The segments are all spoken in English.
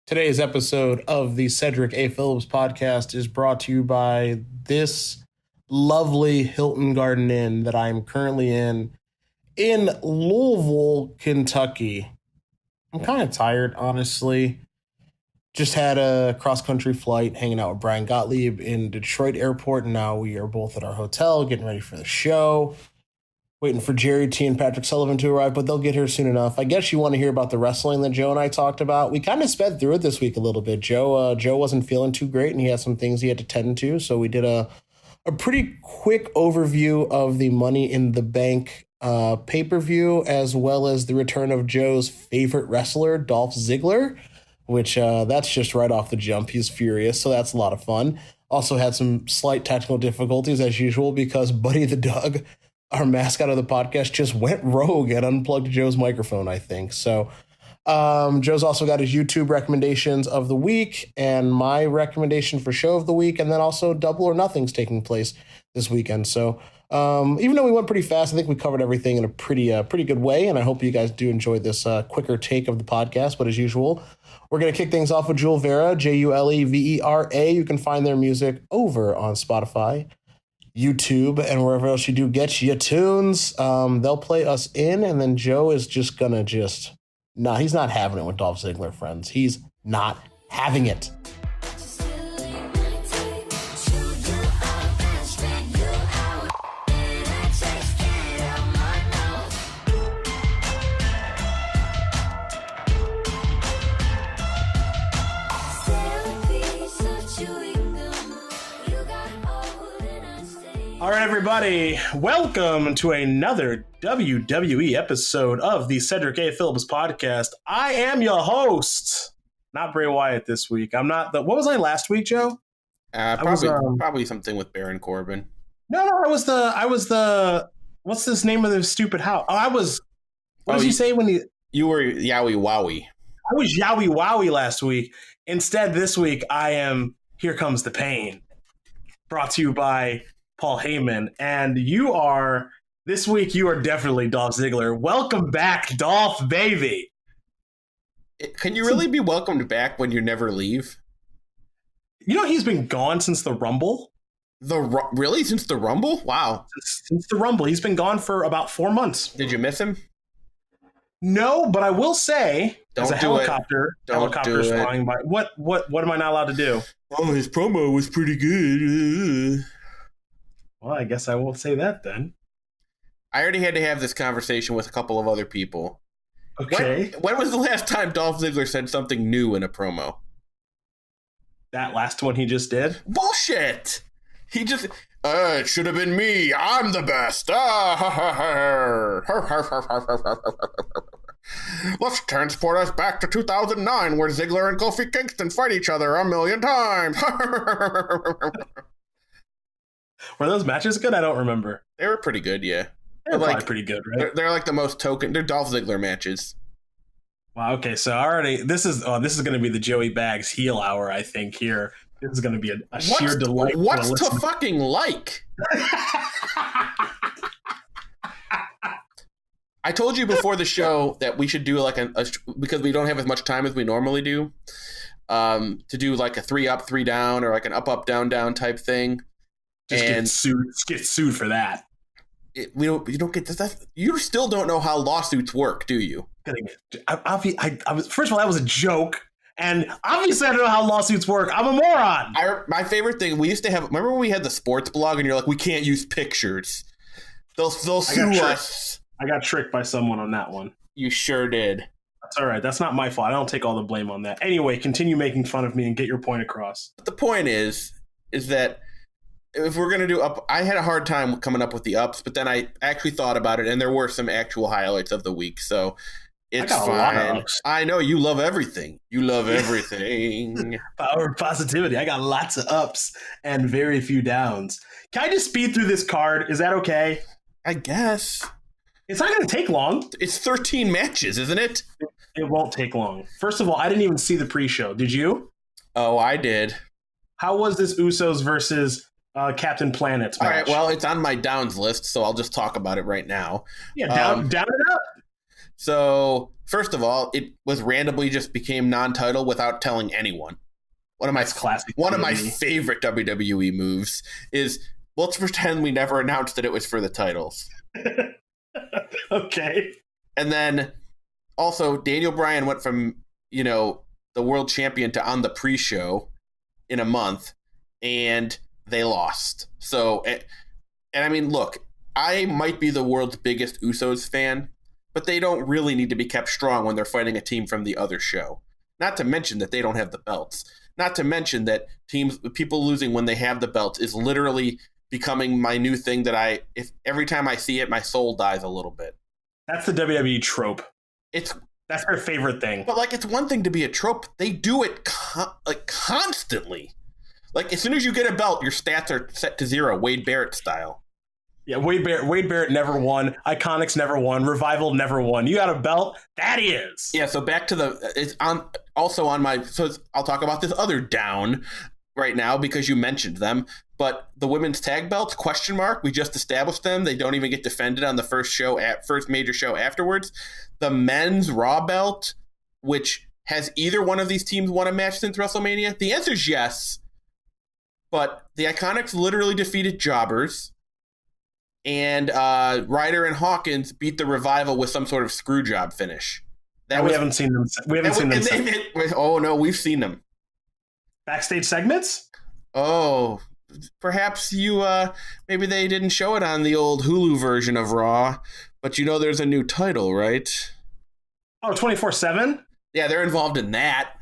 Today's episode of the Cedric A. Phillips podcast is brought to you by this lovely Hilton Garden Inn that I'm currently in Louisville, Kentucky. I'm kind of tired, honestly. Just had a cross-country flight hanging out with Brian Gottlieb in Detroit Airport, and now we are both at our hotel getting ready for the show. Waiting for Jerry T and Patrick Sullivan to arrive, but they'll get here soon enough. I guess you want to hear about the wrestling that Joe and I talked about. We kind of sped through it this week a little bit. Joe wasn't feeling too great, and he had some things he had to tend to, so we did a pretty quick overview of the Money in the Bank pay-per-view, as well as the return of Joe's favorite wrestler, Dolph Ziggler, which that's just right off the jump. He's furious, so that's a lot of fun. Also had some slight technical difficulties, as usual, because Buddy the Doug, our mascot of the podcast, just went rogue and unplugged Joe's microphone, I think. So Joe's also got his YouTube recommendations of the week and my recommendation for show of the week. And then also Double or Nothing's taking place this weekend. So even though we went pretty fast, I think we covered everything in a pretty good way. And I hope you guys do enjoy this quicker take of the podcast. But as usual, we're going to kick things off with Jewel Vera, Julevera. You can find their music over on Spotify, YouTube, and wherever else you do get your tunes. They'll play us in, and then Joe is just gonna he's not having it with Dolph Ziggler, friends. He's not having it. All right, everybody, welcome to another WWE episode of the Cedric A. Phillips podcast. I am your host, not Bray Wyatt this week. I'm not what was I last week, Joe? Probably something with Baron Corbin. No, I was the what's this name of the stupid house? What did you say when you were Yowie Wowie? I was Yowie Wowie last week. Instead, this week I am Here Comes the Pain, brought to you by Paul Heyman, and this week you are definitely Dolph Ziggler. Welcome back, Dolph, baby. Can you really be welcomed back when you never leave? You know he's been gone since the Rumble. Really? Since the Rumble? Wow. Since the Rumble. He's been gone for about 4 months. Did you miss him? No, but I will say, as a helicopter is flying by. What am I not allowed to do? Oh, his promo was pretty good. Well, I guess I won't say that then. I already had to have this conversation with a couple of other people. Okay. When was the last time Dolph Ziggler said something new in a promo? That last one he just did? Bullshit! He just, it should have been me. I'm the best. Let's transport us back to 2009 where Ziggler and Kofi Kingston fight each other a million times. Were those matches good? I don't remember. They were pretty good, yeah. They're probably pretty good, right? They're like the most they're Dolph Ziggler matches. Wow, okay, so already this is going to be the Joey Bags heel hour, I think, here. This is going to be a sheer delight. What's to fucking like? I told you before the show that we should do like because we don't have as much time as we normally do, to do like a 3 up, 3 down, or like an up, up, down, down type thing. Get sued for that. You don't get this. You still don't know how lawsuits work, do you? First of all, that was a joke, and obviously I don't know how lawsuits work. I'm a moron. My favorite thing, we used to have. Remember when we had the sports blog, and you're like, we can't use pictures. They'll sue us. I got tricked by someone on that one. You sure did. That's all right. That's not my fault. I don't take all the blame on that. Anyway, continue making fun of me and get your point across. The point is that if we're going to do up, I had a hard time coming up with the ups, but then I actually thought about it, and there were some actual highlights of the week, so it's fine. I know you love everything. You love everything. Power of positivity. I got lots of ups and very few downs. Can I just speed through this card? Is that okay? I guess. It's not going to take long. It's 13 matches, isn't it? It won't take long. First of all, I didn't even see the pre-show. Did you? Oh, I did. How was this Usos versus Captain Planet's match? All right, well, it's on my downs list, so I'll just talk about it right now. Yeah, down it up. So first of all, it was randomly just became non-title without telling anyone. One of my favorite WWE moves is let's pretend we never announced that it was for the titles. Okay. And then also Daniel Bryan went from, the world champion to on the pre-show in a month, and they lost. So, and I mean, look, I might be the world's biggest Usos fan, but they don't really need to be kept strong when they're fighting a team from the other show. Not to mention that they don't have the belts. Not to mention that people losing when they have the belts is literally becoming my new thing that if every time I see it, my soul dies a little bit. That's the WWE trope. That's their favorite thing. But it's one thing to be a trope. They do it constantly. As soon as you get a belt, your stats are set to 0, Wade Barrett style. Yeah, Wade Barrett never won. Iconics never won. Revival never won. You got a belt? That is. Yeah, so back to I'll talk about this other down right now because you mentioned them. But the women's tag belts, ? We just established them. They don't even get defended on the first major show afterwards. The men's Raw belt, which has either one of these teams won a match since WrestleMania? The answer is yes. But the Iconics literally defeated Jobbers. And Ryder and Hawkins beat the Revival with some sort of screw job finish. We haven't seen them. Oh, no, we've seen them. Backstage segments? Oh, perhaps maybe they didn't show it on the old Hulu version of Raw, but there's a new title, right? Oh, 24/7? Yeah, they're involved in that.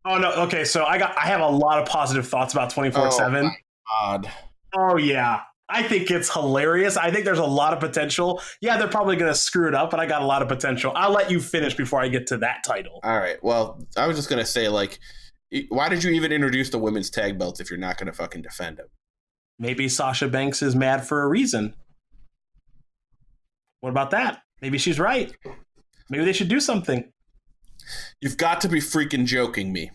Oh, no. Okay, so I have a lot of positive thoughts about 24/7. Oh, my God. Oh, yeah. I think it's hilarious. I think there's a lot of potential. Yeah, they're probably going to screw it up, but I got a lot of potential. I'll let you finish before I get to that title. All right. Well, I was just going to say, why did you even introduce the women's tag belts if you're not going to fucking defend them? Maybe Sasha Banks is mad for a reason. What about that? Maybe she's right. Maybe they should do something. You've got to be freaking joking me.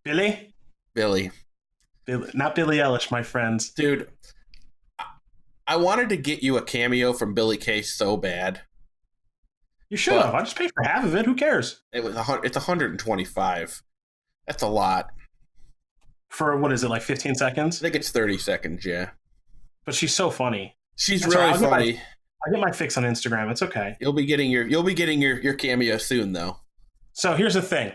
Billy? Billy, not Billie Eilish, my friends. Dude, I wanted to get you a cameo from Billy Kay so bad. You should have. I just paid for half of it. Who cares? It's $125. That's a lot. For, what is it, 15 seconds? I think it's 30 seconds, yeah. But she's so funny. She's really funny. I'll get my fix on Instagram. It's okay. You'll be getting your cameo soon, though. So here's the thing.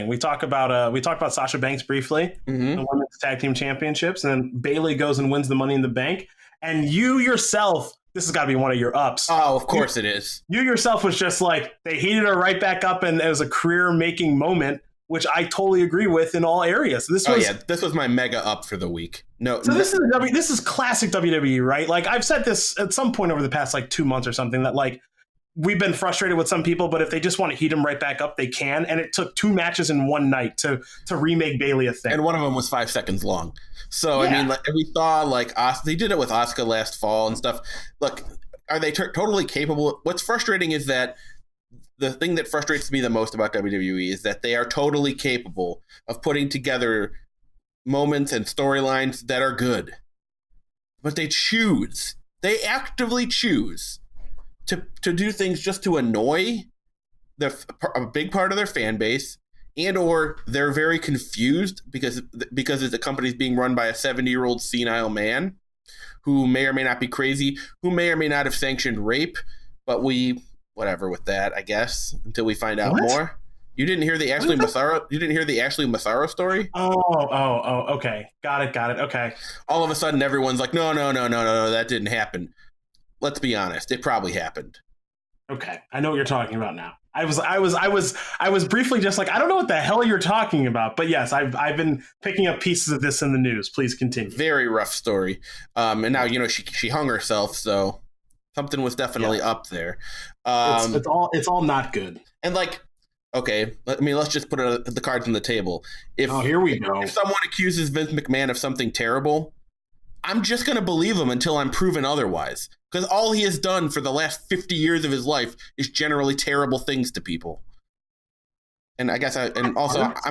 We talk about Sasha Banks briefly, the women's tag team championships, and then Bayley goes and wins the Money in the Bank. And you yourself, this has got to be one of your ups. Oh, of course it is. You yourself was just they heated her right back up, and it was a career-making moment, which I totally agree with in all areas. This was my mega up for the week. This is classic WWE, right? I've said this at some point over the past 2 months or something that we've been frustrated with some people, but if they just want to heat them right back up, they can. And it took 2 matches in one night to remake Bayley a thing. And one of them was 5 seconds long. So, yeah. I mean, we saw, they did it with Asuka last fall and stuff. Look, are they totally capable? What's frustrating is that the thing that frustrates me the most about WWE is that they are totally capable of putting together moments and storylines that are good. But they actively choose to do things just to annoy a big part of their fan base, and or they're very confused because the company's being run by a 70-year-old senile man who may or may not be crazy, who may or may not have sanctioned rape, but whatever with that, I guess, until we find out more. You didn't hear the Ashley Massaro? You didn't hear the Ashley Massaro story? Oh, okay. Got it. Okay. All of a sudden, everyone's like, no, that didn't happen. Let's be honest. It probably happened. Okay. I know what you're talking about now. I was briefly just I don't know what the hell you're talking about, but yes, I've been picking up pieces of this in the news. Please continue. Very rough story. And now, she hung herself, so something was definitely up there. It's all not good. And okay, let's just put the cards on the table. Here we go. If someone accuses Vince McMahon of something terrible, I'm just going to believe him until I'm proven otherwise. Because all he has done for the last 50 years of his life is generally terrible things to people. And I guess I'm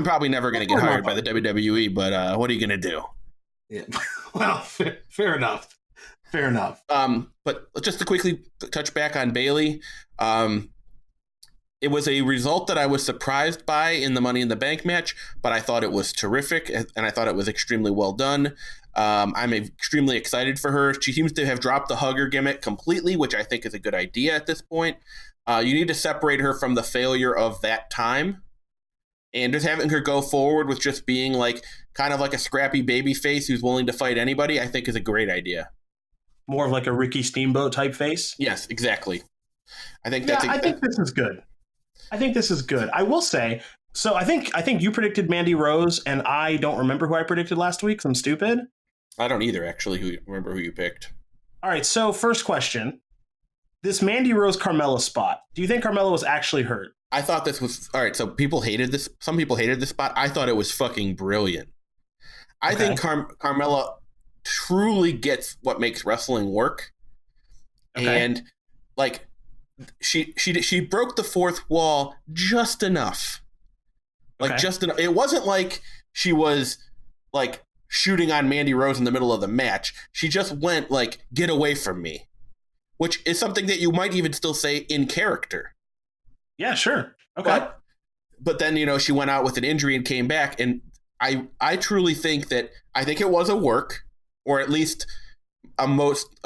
probably never going to get hired by the WWE, but what are you going to do? Yeah. Well, fair enough. Fair enough. But just to quickly touch back on Bayley, it was a result that I was surprised by in the Money in the Bank match, but I thought it was terrific, and I thought it was extremely well done. I'm extremely excited for her. She seems to have dropped the hugger gimmick completely, which I think is a good idea at this point. You need to separate her from the failure of that time, and just having her go forward with just being like kind of like a scrappy baby face who's willing to fight anybody, I think is a great idea. More of like a Ricky Steamboat type face? Yes, exactly. I think I think this is good. I will say, so I think you predicted Mandy Rose, and I don't remember who I predicted last week, so I'm stupid. I don't either, actually, remember who you picked. All right, so first question. This Mandy Rose Carmella spot, do you think Carmella was actually hurt? I thought this was... All right, so people hated this. Some people hated this spot. I thought it was fucking brilliant. I think Carmella truly gets what makes wrestling work. Okay. And, like... She broke the fourth wall just enough. Just enough. It wasn't like she was like shooting on Mandy Rose in the middle of the match. She just went like, get away from me, which is something that you might even still say in character. Yeah, sure. Okay. But then, she went out with an injury and came back. And I truly think that it was a work, or at least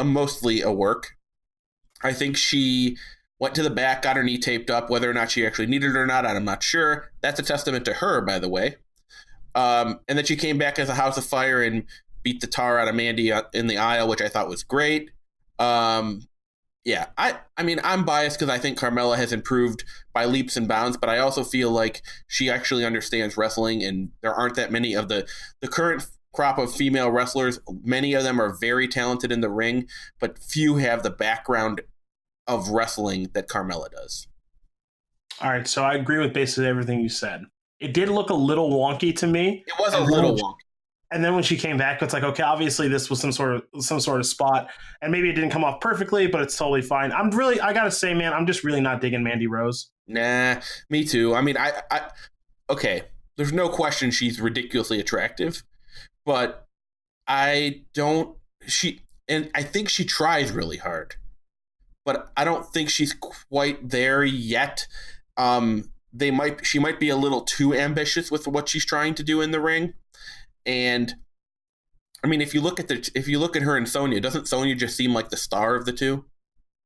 mostly a work. I think she went to the back, got her knee taped up. Whether or not she actually needed it or not, I'm not sure. That's a testament to her, by the way. And then she came back as a house of fire and beat the tar out of Mandy in the aisle, which I thought was great. Yeah, I mean, I'm biased because I think Carmella has improved by leaps and bounds, but I also feel like she actually understands wrestling, and there aren't that many of the current crop of female wrestlers. Many of them are very talented in the ring, but few have the background of wrestling that Carmella does. All right, so I agree with basically everything you said. It did look a little wonky to me. It was a little wonky. And then when she came back, it's like, okay, obviously this was some sort of spot, and maybe it didn't come off perfectly, but it's totally fine. I gotta say, man, I'm just really not digging Mandy Rose. Nah, me too. I mean, okay, there's no question she's ridiculously attractive, but I think she tries really hard, but I don't think she's quite there yet. She might be a little too ambitious with what she's trying to do in the ring. And I mean, if you look at her and Sonya, doesn't Sonya just seem like the star of the two?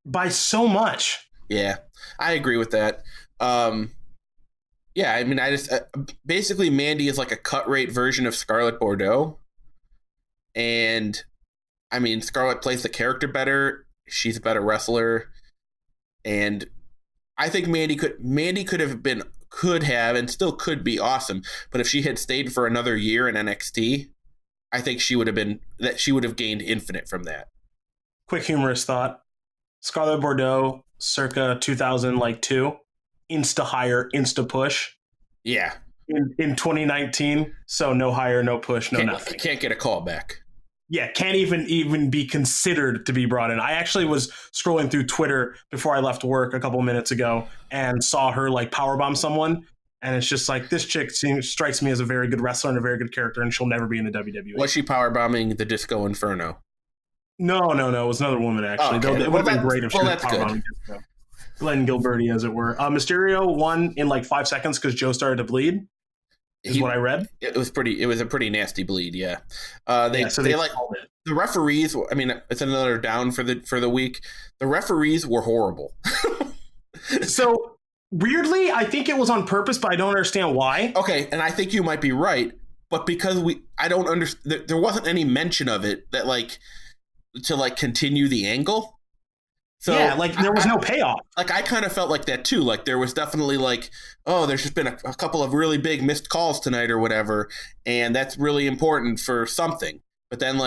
By so much. Yeah, I agree with that. Yeah, I mean, basically Mandy is like a cut rate version of Scarlett Bordeaux. And I mean, Scarlett plays the character better. She's a better wrestler. And I think Mandy could have and still could be awesome. But if she had stayed for another year in NXT, I think she would have gained infinite from that. Quick humorous thought. Scarlett Bordeaux, circa 2002, insta hire, insta push. Yeah. In 2019, so no hire, no push, no nothing. Can't get a call back. Yeah, can't even be considered to be brought in. I actually was scrolling through Twitter before I left work a couple minutes ago and saw her like powerbomb someone. And it's just like, this chick strikes me as a very good wrestler and a very good character, and she'll never be in the WWE. Was she powerbombing the Disco Inferno? No. It was another woman, actually. Oh, okay. It would have been great if she was powerbombing Disco. Glenn Gilberti, as it were. Mysterio won in like 5 seconds because Joe started to bleed. Is what I read. It was a pretty nasty bleed. Yeah. They like the referees. I mean, it's another down for the week. The referees were horrible. So weirdly, I think it was on purpose, but I don't understand why. Okay, and I think you might be right, but because I don't understand. There wasn't any mention of it that to continue the angle. So yeah, there was no payoff. Like, I kind of felt like that too. Like, there was definitely there's just been a couple of really big missed calls tonight or whatever, and that's really important for something. But then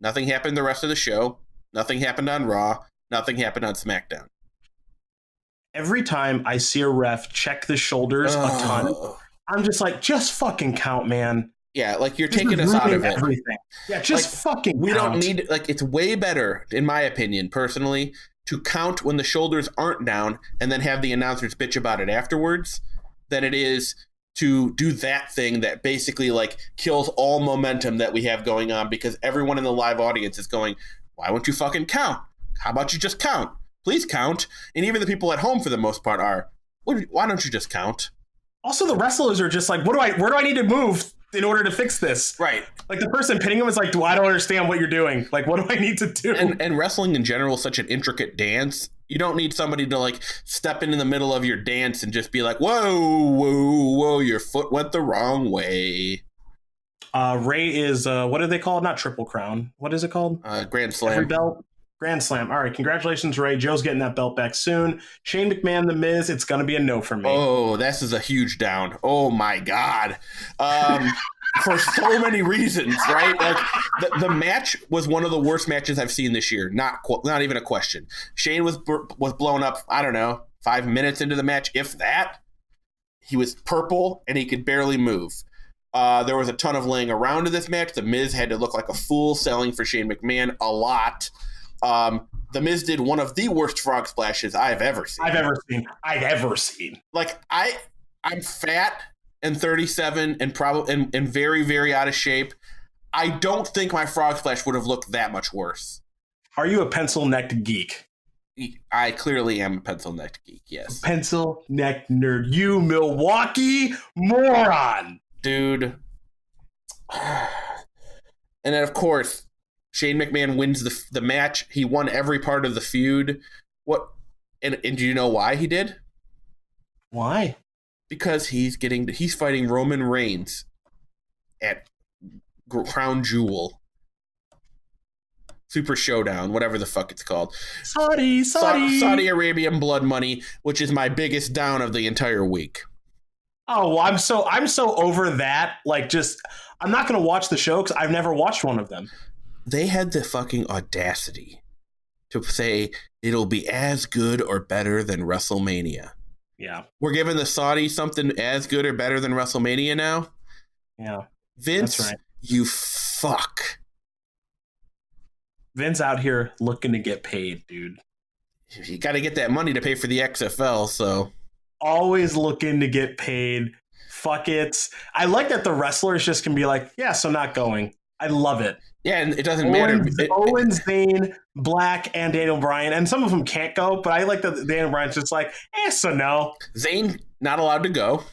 nothing happened the rest of the show. Nothing happened on Raw. Nothing happened on SmackDown. Every time I see a ref check the shoulders a ton, I'm just like, just fucking count, man. Yeah, you're taking us out of it. Everything. Yeah, just fucking we count. Don't need it's way better, in my opinion, personally, to count when the shoulders aren't down and then have the announcers bitch about it afterwards than it is to do that thing that basically kills all momentum that we have going on, because everyone in the live audience is going, why won't you fucking count? How about you just count? Please count. And even the people at home, for the most part, are, why don't you just count? Also, the wrestlers are just like, where do I need to move in order to fix this? Right. Like the person pinning him is like, I don't understand what you're doing. Like, what do I need to do? And wrestling in general is such an intricate dance. You don't need somebody to like step into the middle of your dance and just be like, whoa, your foot went the wrong way. Ray is, what do they call it? Not Triple Crown. What is it called? Grand Slam. Every belt. Grand Slam. All right, congratulations, Ray. Joe's getting that belt back soon. Shane McMahon, The Miz, it's going to be a no for me. Oh, this is a huge down. Oh, my God. For so many reasons, right? Like the match was one of the worst matches I've seen this year. Not even a question. Shane was blown up, I don't know, 5 minutes into the match, if that. He was purple, and he could barely move. There was a ton of laying around in this match. The Miz had to look like a fool selling for Shane McMahon a lot. The Miz did one of the worst frog splashes I've ever seen. Like I'm fat and 37 and probably and very, very out of shape. I don't think my frog splash would have looked that much worse. Are you a pencil-necked geek? I clearly am a pencil-necked geek, yes. Pencil-necked nerd. You Milwaukee moron. Dude. And then, of course, Shane McMahon wins the match. He won every part of the feud. What? And do you know why he did? Why? Because he's fighting Roman Reigns at Crown Jewel. Super Showdown, whatever the fuck it's called. Saudi Arabian Blood Money, which is my biggest down of the entire week. Oh, well, I'm so over that. Like, just I'm not going to watch the show because I've never watched one of them. They had the fucking audacity to say it'll be as good or better than WrestleMania. Yeah. We're giving the Saudis something as good or better than WrestleMania now? Yeah. Vince, that's right. You fuck. Vince out here looking to get paid, dude. You got to get that money to pay for the XFL, so. Always looking to get paid. Fuck it. I like that the wrestlers just can be like, yeah, so not going. I love it. Yeah, and it doesn't matter. Owens, Zayn, Black, and Daniel Bryan, and some of them can't go, but I like that Daniel Bryan's just like, so no. Zayn not allowed to go.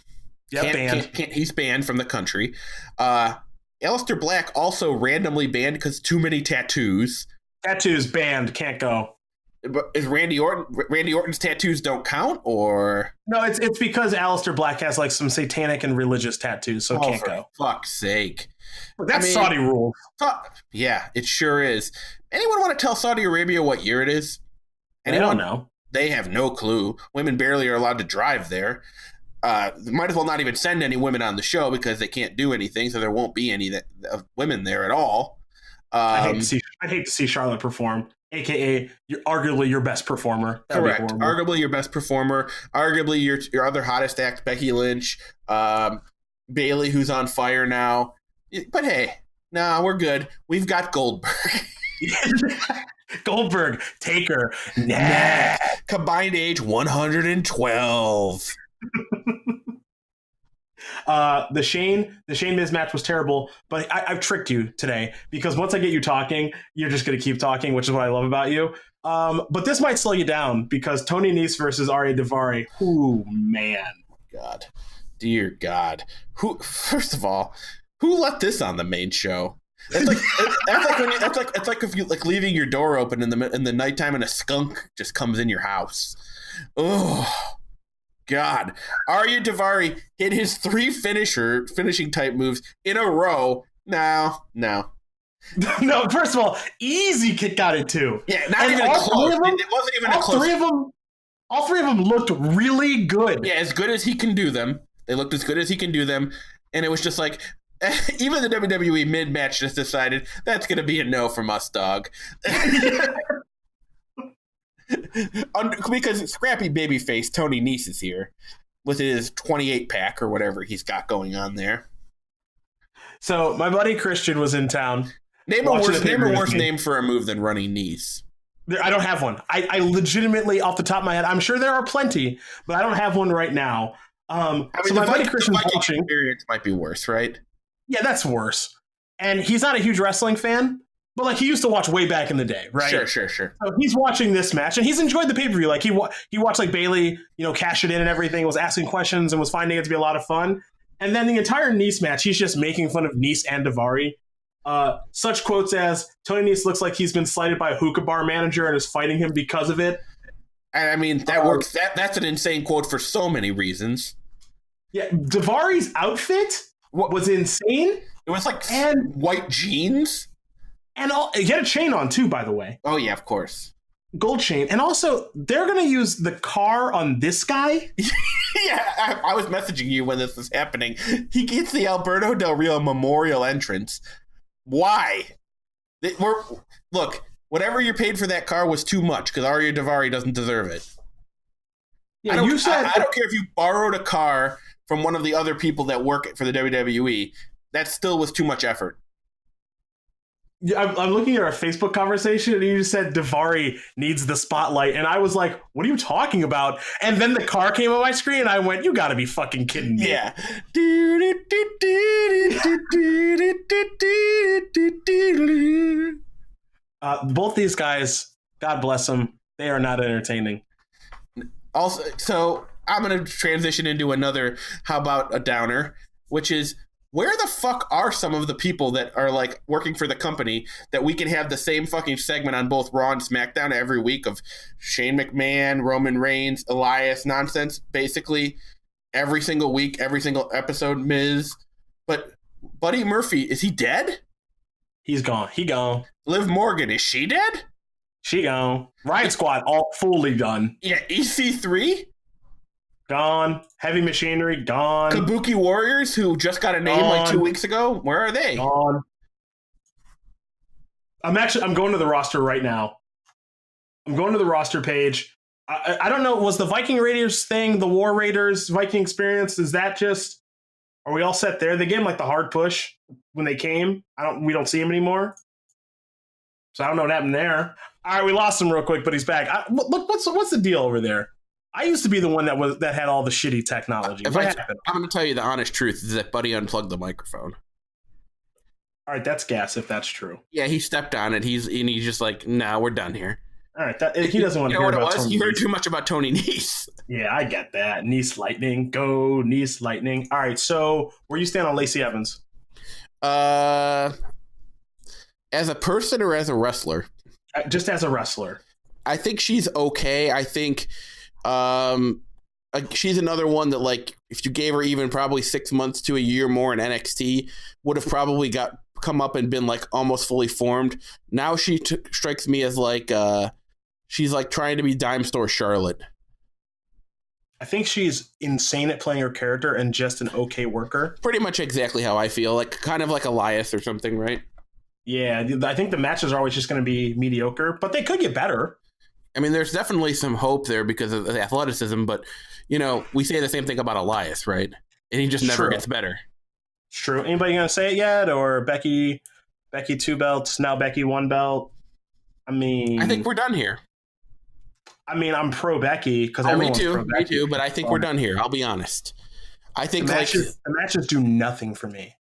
Yep, banned. He's banned from the country. Aleister Black also randomly banned because too many tattoos. Tattoos banned, can't go. Is Randy Orton's tattoos don't count, or no? It's because Aleister Black has like some satanic and religious tattoos, so can't go. Fuck's sake! But that's Saudi rules. Yeah, it sure is. Anyone want to tell Saudi Arabia what year it is? Anyone? I don't know. They have no clue. Women barely are allowed to drive there. Might as well not even send any women on the show because they can't do anything, so there won't be any women there at all. I'd hate to see Charlotte perform. AKA, arguably your best performer. Correct. Arguably your best performer. Arguably your other hottest act, Becky Lynch. Bayley, who's on fire now. But hey, we're good. We've got Goldberg. Goldberg, Taker, nah. Combined age 112. The Shane Miz match was terrible, but I've tricked you today because once I get you talking, you're just going to keep talking, which is what I love about you. But this might slow you down because Tony Nese versus Arya Daivari. Ooh, man. God. Dear God. First of all, who let this on the main show? It's like if you like leaving your door open in the nighttime and a skunk just comes in your house. Oh. God, Arya Daivari hit his 3 finishing type moves in a row. No. First of all, easy kick out at 2. Yeah, not even close. It wasn't even a close. All three of them looked really good. Yeah, as good as he can do them. They looked as good as he can do them, and it was just like even the WWE mid-match just decided that's going to be a no from us, dog. Because scrappy babyface Tony Nese is here with his 28-pack or whatever he's got going on there. So my buddy Christian was in town. Name a worse name for a move than running knees. I don't have one. I legitimately, off the top of my head, I'm sure there are plenty, but I don't have one right now. So my buddy Christian's watching. Experience might be worse, right? Yeah, that's worse. And he's not a huge wrestling fan. But like he used to watch way back in the day, right? Sure. So he's watching this match and he's enjoyed the pay-per-view. Like he watched like Bayley, cash it in and everything, was asking questions and was finding it to be a lot of fun. And then the entire Nese match, he's just making fun of Nese and Daivari. Such quotes as, Tony Nese looks like he's been slighted by a hookah bar manager and is fighting him because of it. And I mean, that works. That's an insane quote for so many reasons. Yeah, Daivari's outfit was insane. It was like white jeans. And he had a chain on, too, by the way. Oh, yeah, of course. Gold chain. And also, they're going to use the car on this guy. Yeah, I was messaging you when this was happening. He gets the Alberto Del Rio Memorial entrance. Why? Look, whatever you paid for that car was too much because Arya Daivari doesn't deserve it. Yeah, I don't care if you borrowed a car from one of the other people that work for the WWE. That still was too much effort. Yeah, I'm looking at our Facebook conversation, and you just said Daivari needs the spotlight, and I was like, "What are you talking about?" And then the car came on my screen, and I went, "You got to be fucking kidding me!" Yeah. Both these guys, God bless them, they are not entertaining. Also, so I'm going to transition into another. How about a downer, which is, where the fuck are some of the people that are like working for the company that we can have the same fucking segment on both Raw and SmackDown every week of Shane McMahon, Roman Reigns, Elias nonsense, basically every single week, every single episode, Miz. But Buddy Murphy, is he dead? He's gone. He gone. Liv Morgan, is she dead? She gone. Riot Squad, all fully done. Yeah, EC3? Gone. Heavy Machinery, gone. Kabuki Warriors, who just got a name like 2 weeks ago, where are they? Gone. I'm going to the roster right now. I'm going to the roster page. I don't know, was the Viking Raiders thing, the War Raiders Viking experience, is that just, are we all set there? They gave him like the hard push when they came. We don't see him anymore. So I don't know what happened there. All right, we lost him real quick, but he's back. Look, what's the deal over there? I used to be the one that had all the shitty technology. What happened? I'm going to tell you the honest truth is that Buddy unplugged the microphone. All right, that's gas if that's true. Yeah, he stepped on it. He's just like, nah, we're done here. All right, he doesn't want to hear about Tony. You heard too much about Tony Nese. Yeah, I get that. Nese Lightning, go Nese Lightning. All right, so where you stand on Lacey Evans? As a person or as a wrestler? Just as a wrestler. I think she's okay. I think she's another one that, like, if you gave her even probably 6 months to a year more in NXT, would have probably come up and been like almost fully formed. Now she strikes me as like she's like trying to be dime store Charlotte. I think she's insane at playing her character and just an okay worker. Pretty much exactly how I feel, like kind of like Elias or something, right? Yeah, I think the matches are always just going to be mediocre, but they could get better. I mean, there's definitely some hope there because of the athleticism, but, we say the same thing about Elias, right? And he just never gets better. It's true. Anybody going to say it yet? Or Becky 2 belts, now Becky 1 belt? I mean... I think we're done here. I mean, I'm pro Becky because everyone's pro Becky. Me too, but I think we're done here. I'll be honest. I think the matches do nothing for me.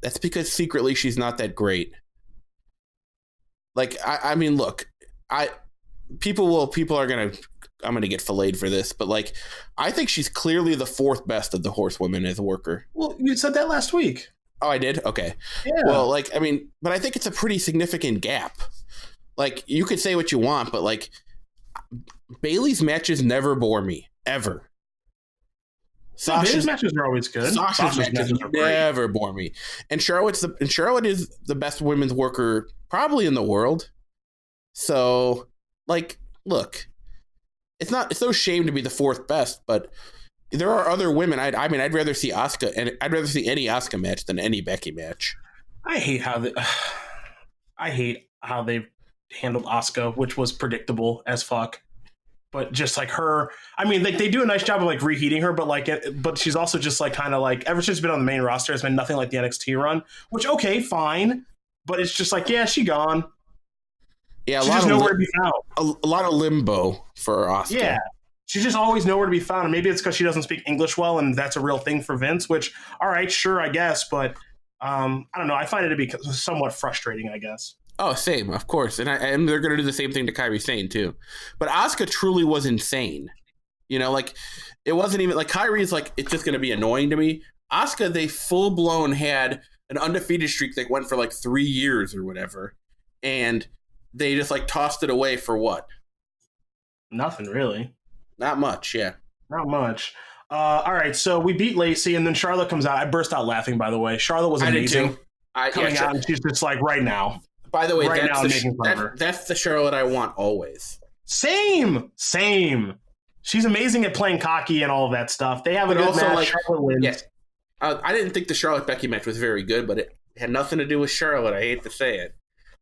That's because secretly she's not that great. Like, I mean, look, I'm gonna get filleted for this, but like, I think she's clearly the fourth best of the horsewomen as a worker. Well, you said that last week. Oh, I did? Okay. Yeah. Well, like, I mean, but I think it's a pretty significant gap. Like, you could say what you want, but like, Bayley's matches never bore me, ever. Sasha's matches are always good. Sasha's matches never bore me. And Charlotte is the best women's worker probably in the world. So, like, look, it's no shame to be the fourth best, but there are other women. I'd rather see Asuka, and I'd rather see any Asuka match than any Becky match. I hate how they handled Asuka, which was predictable as fuck. But just like her, I mean, they do a nice job of like reheating her, but she's also just like kind of like, ever since she's been on the main roster, it's been nothing like the NXT run. Which, okay, fine, but it's just like, yeah, she gone. Yeah, she's just nowhere to be found. A lot of limbo for Asuka. Yeah, she's just always nowhere to be found. And maybe it's because she doesn't speak English well, and that's a real thing for Vince. Which, all right, sure, I guess, but I don't know. I find it to be somewhat frustrating, I guess. Oh, same, of course. And they're going to do the same thing to Kairi Sane, too. But Asuka truly was insane. You know, like, it wasn't even, like, Kairi's, like, it's just going to be annoying to me. Asuka, they full-blown had an undefeated streak that went for, like, 3 years or whatever. And they just, like, tossed it away for what? Nothing, really. Not much, yeah. Not much. All right, so we beat Lacey, and then Charlotte comes out. I burst out laughing, by the way. Charlotte was amazing. I did too. Coming out, and she's just like, right now. By the way, right now, making fun of her. That's the Charlotte I want always. Same. She's amazing at playing cocky and all of that stuff. They have a good match. Like, Charlotte wins. Yeah, I didn't think the Charlotte-Becky match was very good, but it had nothing to do with Charlotte. I hate to say it.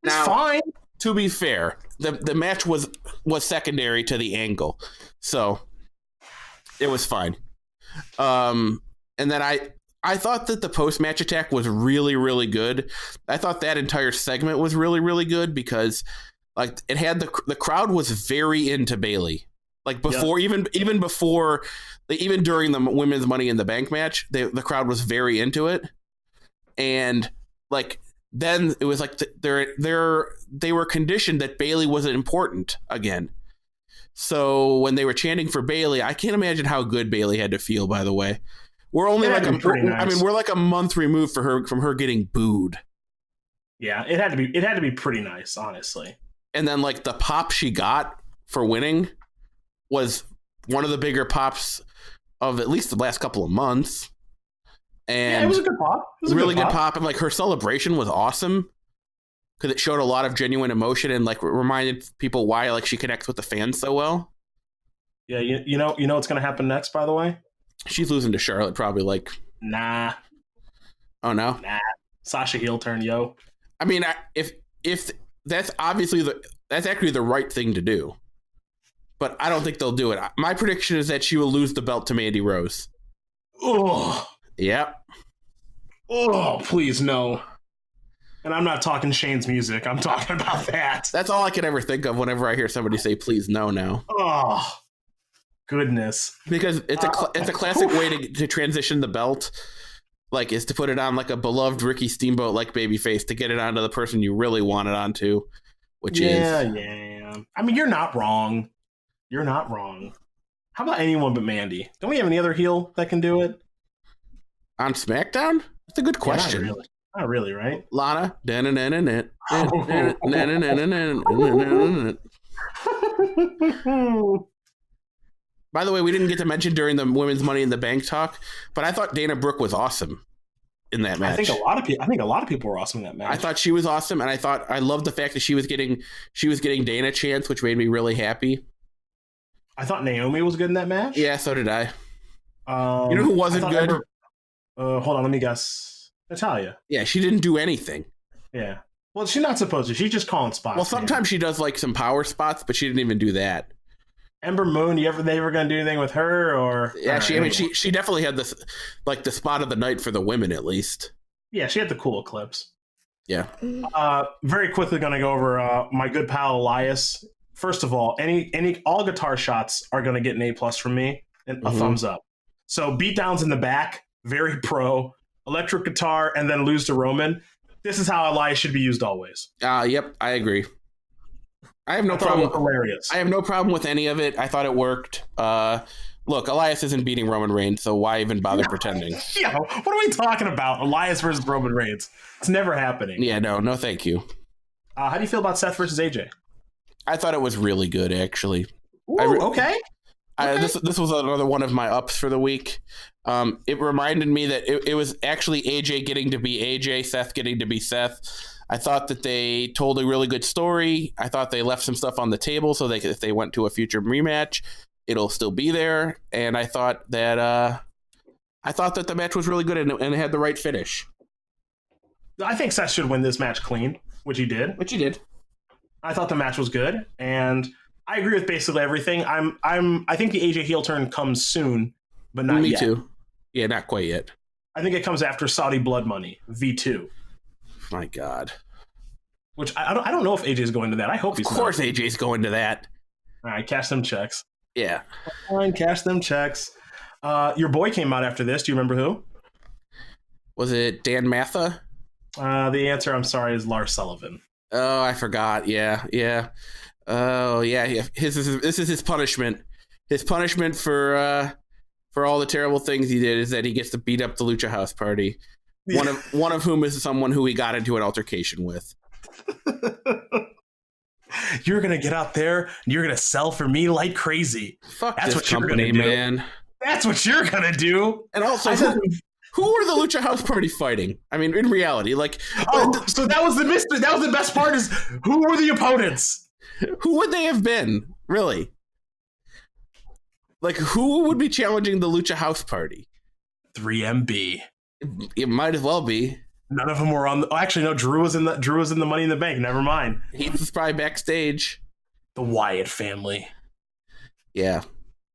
It's fine. To be fair, the match was secondary to the angle, so it was fine. And then I thought that the post-match attack was really, really good. I thought that entire segment was really, really good because, like, it had the crowd was very into Bayley. Like before, even during the women's Money in the Bank match, the crowd was very into it, and like then it was like they were conditioned that Bayley wasn't important again. So when they were chanting for Bayley, I can't imagine how good Bayley had to feel. By the way, we're only nice. We're like a month removed from her getting booed. Yeah, it had to be pretty nice, honestly. And then like the pop she got for winning was one of the bigger pops of at least the last couple of months. And yeah, it was a good pop. It was a really good pop. And like her celebration was awesome because it showed a lot of genuine emotion and like reminded people why like she connects with the fans so well. Yeah, you know what's going to happen next, by the way? She's losing to Charlotte probably like. Nah. Oh, no? Nah. Sasha heel turn, yo. I mean, if that's obviously that's actually the right thing to do. But I don't think they'll do it. My prediction is that she will lose the belt to Mandy Rose. Oh. Yep. Oh, please, no. And I'm not talking Shane's music. I'm talking about that. That's all I can ever think of whenever I hear somebody say, please, no, now. Oh, goodness. Because it's a classic way to transition the belt, like, is to put it on, like, a beloved Ricky Steamboat-like babyface to get it onto the person you really want it onto, which is... Yeah. I mean, you're not wrong. You're not wrong. How about anyone but Mandy? Don't we have any other heel that can do it? On SmackDown? That's a good question. Yeah, not really, right? Lana. By the way, we didn't get to mention during the women's Money in the Bank talk, but I thought Dana Brooke was awesome in that match. I think a lot of people were awesome in that match. I thought she was awesome, and I loved the fact that she was getting Dana chants, which made me really happy. I thought Naomi was good in that match. Yeah, so did I. You know who wasn't good? Hold on, let me guess. Natalya. Yeah, she didn't do anything. Yeah. Well, she's not supposed to. She's just calling spots. Well, sometimes she does like some power spots, but she didn't even do that. Ember Moon, they ever going to do anything with her? Or yeah, she definitely had this like the spot of the night for the women at least. Yeah, she had the cool eclipse. Yeah. Very quickly going to go over my good pal Elias. First of all, all guitar shots are going to get an A+ from me and a thumbs up. So beatdowns in the back, very pro. Electric guitar and then lose to Roman. This is how Elias should be used always. Yep, I agree. I have no problem. Hilarious. I have no problem with any of it. I thought it worked. Look, Elias isn't beating Roman Reigns, so why even bother pretending? Yeah, what are we talking about? Elias versus Roman Reigns. It's never happening. Yeah, no, thank you. How do you feel about Seth versus AJ? I thought it was really good, actually. Ooh, okay. This was another one of my ups for the week. It reminded me that it was actually AJ getting to be AJ, Seth getting to be Seth. I thought that they told a really good story. I thought they left some stuff on the table so if they went to a future rematch, it'll still be there. And I thought that the match was really good and it had the right finish. I think Seth should win this match clean, which he did. I thought the match was good, and I agree with basically everything. I think the AJ heel turn comes soon, but not yet. Me too. Yeah, not quite yet. I think it comes after Saudi Blood Money V2. My God. Which I don't know if AJ's going to that. I hope he's not. Of course AJ's going to that. All right, cash them checks. Yeah. Fine, cash them checks. Your boy came out after this. Do you remember who? Was it Dan Matha? The answer, I'm sorry, is Lars Sullivan. Oh, I forgot. Yeah. Oh, yeah. This is his punishment. His punishment for all the terrible things he did is that he gets to beat up the Lucha House Party. One of whom is someone who he got into an altercation with. You're gonna get out there and you're gonna sell for me like crazy. Fuck That's this what company, you're gonna do. man. That's what you're gonna do. And also, who are the Lucha House Party fighting? I mean, in reality, like, so that was the best part is who were the opponents? Who would they have been? Really? Like, who would be challenging the Lucha House Party? 3MB. It might as well be. None of them were on. Actually, no. Drew was in the Money in the Bank. Never mind. He was probably backstage. The Wyatt family. Yeah,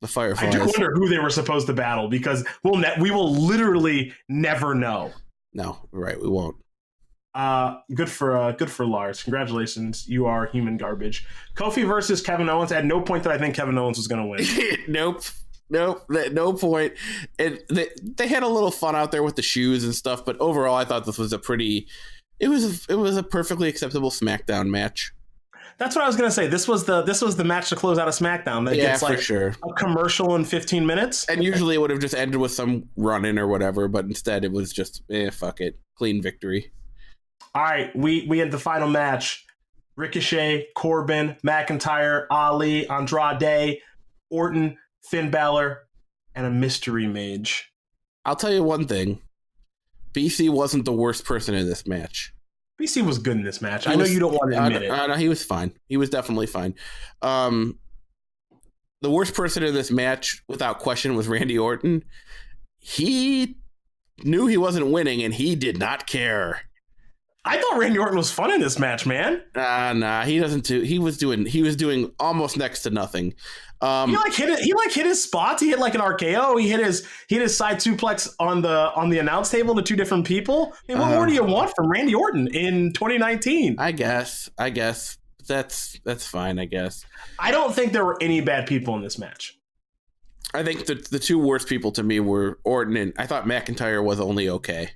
the Fireflies. I do wonder who they were supposed to battle because we will literally never know. No, right, we won't. Good for Lars. Congratulations, you are human garbage. Kofi versus Kevin Owens. At no point did I think Kevin Owens was going to win. Nope, no point. They had a little fun out there with the shoes and stuff, but overall, I thought this was it was a perfectly acceptable SmackDown match. That's what I was going to say. This was the match to close out of SmackDown. That gets like for sure. A commercial in 15 minutes. And usually it would have just ended with some run-in or whatever, but instead it was just, fuck it. Clean victory. All right, we had the final match. Ricochet, Corbin, McIntyre, Ali, Andrade, Orton, Finn Balor, and a mystery mage. I'll tell you one thing. BC wasn't the worst person in this match. BC was good in this match. I know you don't want to admit it. No, he was fine. He was definitely fine. The worst person in this match, without question, was Randy Orton. He knew he wasn't winning, and he did not care. I thought Randy Orton was fun in this match, man. Nah, he doesn't do. He was doing almost next to nothing. He hit his spots. He hit like an RKO. He hit his side suplex on the announce table to two different people. I mean, what more do you want from Randy Orton in 2019? I guess that's fine. I guess. I don't think there were any bad people in this match. I think the two worst people to me were Orton, and I thought McIntyre was only okay.